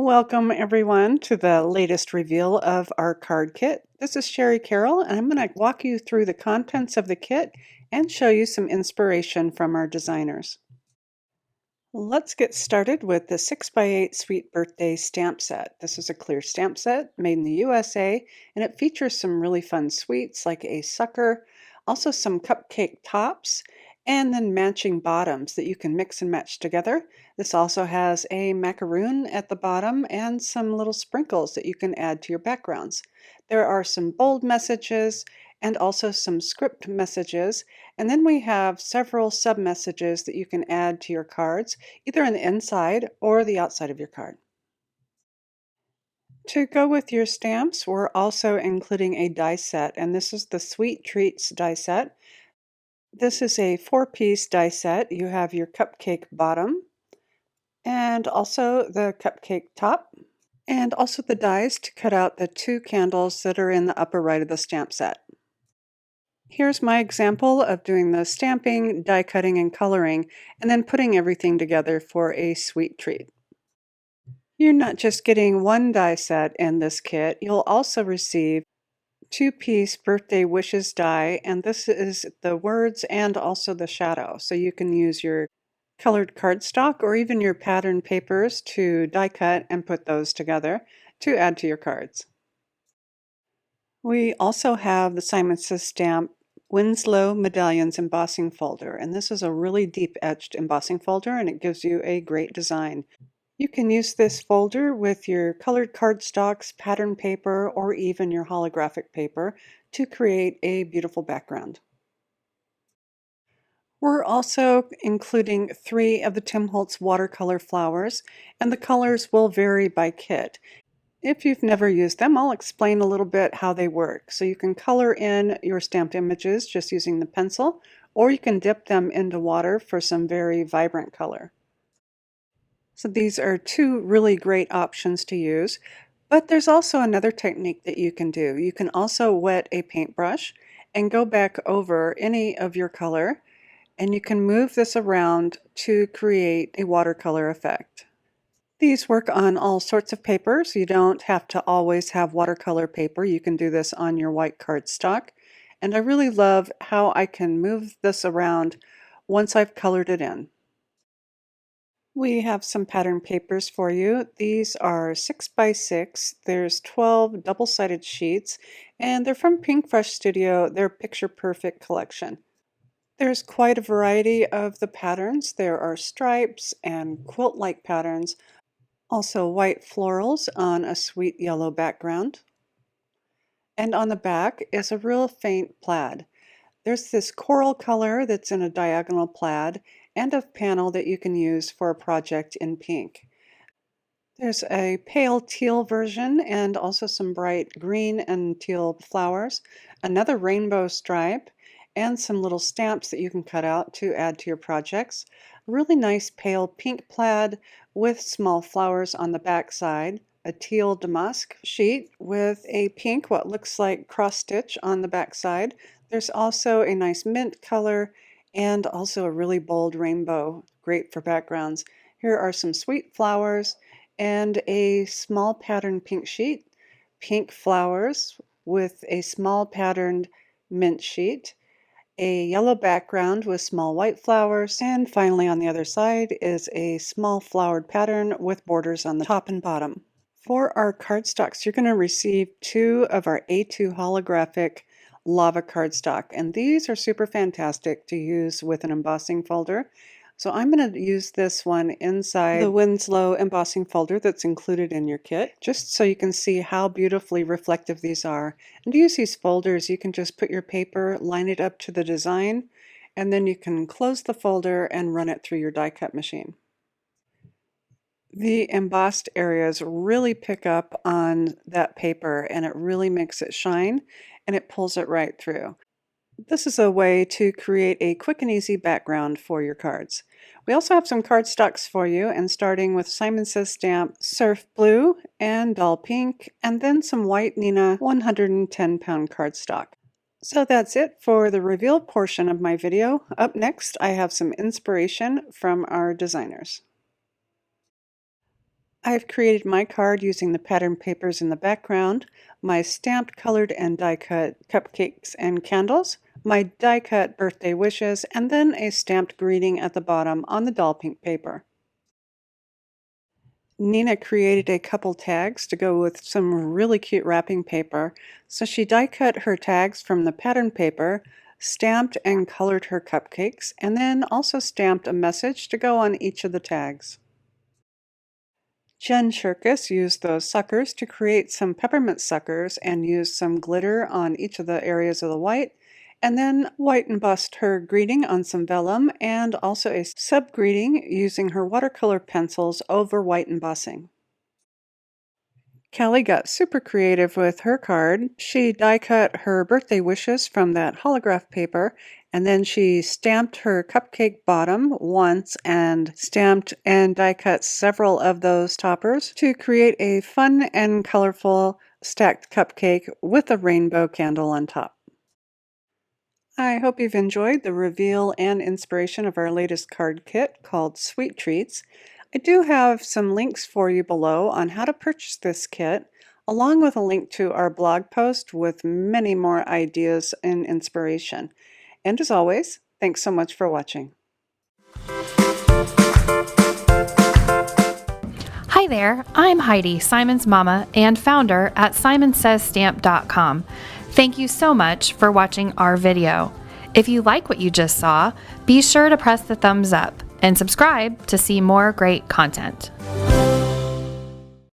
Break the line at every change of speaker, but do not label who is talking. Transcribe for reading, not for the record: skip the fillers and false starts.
Welcome everyone to the latest reveal of our card kit. This is Sherry Carroll and I'm going to walk you through the contents of the kit and show you some inspiration from our designers. Let's get started with the 6x8 Sweet Birthday stamp set. This is a clear stamp set made in the USA and it features some really fun sweets like a sucker, also some cupcake tops, and then matching bottoms that you can mix and match together. This also has a macaroon at the bottom and some little sprinkles that you can add to your backgrounds. There are some bold messages and also some script messages, and then we have several sub messages that you can add to your cards either on the inside or the outside of your card. To go with your stamps, we're also including a die set, and this is the Sweet Treats die set. This is a 4-piece die set. You have your cupcake bottom and also the cupcake top, and also the dies to cut out the 2 candles that are in the upper right of the stamp set. Here's my example of doing the stamping, die cutting, and coloring, and then putting everything together for a sweet treat. You're not just getting one die set in this kit, you'll also receive 2-piece birthday wishes die, and this is the words and also the shadow. So you can use your colored cardstock or even your pattern papers to die cut and put those together to add to your cards. We also have the Simon Says stamp Winslow Medallions embossing folder, and this is a really deep etched embossing folder and it gives you a great design. You can use this folder with your colored cardstocks, pattern paper, or even your holographic paper to create a beautiful background. We're also including 3 of the Tim Holtz watercolor flowers, and the colors will vary by kit. If you've never used them, I'll explain a little bit how they work. So you can color in your stamped images just using the pencil, or you can dip them into water for some very vibrant color. So these are 2 really great options to use, but there's also another technique that you can do. You can also wet a paintbrush and go back over any of your color, and you can move this around to create a watercolor effect. These work on all sorts of papers. You don't have to always have watercolor paper. You can do this on your white cardstock. And I really love how I can move this around once I've colored it in. We have some pattern papers for you. These are 6x6. There's 12 double-sided sheets, and they're from Pink Fresh Studio. They're Picture Perfect collection. There's quite a variety of the patterns. There are stripes and quilt-like patterns, also white florals on a sweet yellow background. And on the back is a real faint plaid. There's this coral color that's in a diagonal plaid and a panel that you can use for a project in pink. There's a pale teal version and also some bright green and teal flowers, another rainbow stripe, and some little stamps that you can cut out to add to your projects. A really nice pale pink plaid with small flowers on the back side, a teal damask sheet with a pink, what looks like cross stitch on the back side. There's also a nice mint color and also a really bold rainbow, great for backgrounds. Here are some sweet flowers and a small patterned pink sheet, pink flowers with a small patterned mint sheet, a yellow background with small white flowers, and finally on the other side is a small flowered pattern with borders on the top and bottom. For our cardstocks, you're going to receive 2 of our A2 holographic lava cardstock, and these are super fantastic to use with an embossing folder. So I'm going to use this one inside the Winslow embossing folder that's included in your kit, just so you can see how beautifully reflective these are. And to use these folders, you can just put your paper, line it up to the design, and then you can close the folder and run it through your die cut machine. The embossed areas really pick up on that paper and it really makes it shine and it pulls it right through. This is a way to create a quick and easy background for your cards. We also have some cardstocks for you, and starting with Simon Says stamp Surf Blue and Dull Pink, and then some white Nina 110-pound cardstock. So that's it for the reveal portion of my video. Up next, I have some inspiration from our designers. I've created my card using the pattern papers in the background, my stamped, colored, and die-cut cupcakes and candles, my die-cut birthday wishes, and then a stamped greeting at the bottom on the doll pink paper. Nina created a couple tags to go with some really cute wrapping paper, so she die-cut her tags from the pattern paper, stamped and colored her cupcakes, and then also stamped a message to go on each of the tags. Jen Shirkus used those suckers to create some peppermint suckers and used some glitter on each of the areas of the white, and then white embossed her greeting on some vellum and also a sub-greeting using her watercolor pencils over white embossing. Kelly got super creative with her card. She die cut her birthday wishes from that holograph paper, and then she stamped her cupcake bottom once and stamped and die cut several of those toppers to create a fun and colorful stacked cupcake with a rainbow candle on top. I hope you've enjoyed the reveal and inspiration of our latest card kit called Sweet Treats. I do have some links for you below on how to purchase this kit, along with a link to our blog post with many more ideas and inspiration. And as always, thanks so much for watching.
Hi there, I'm Heidi, Simon's mama and founder at simonsaysstamp.com. Thank you so much for watching our video. If you like what you just saw, be sure to press the thumbs up and subscribe to see more great content.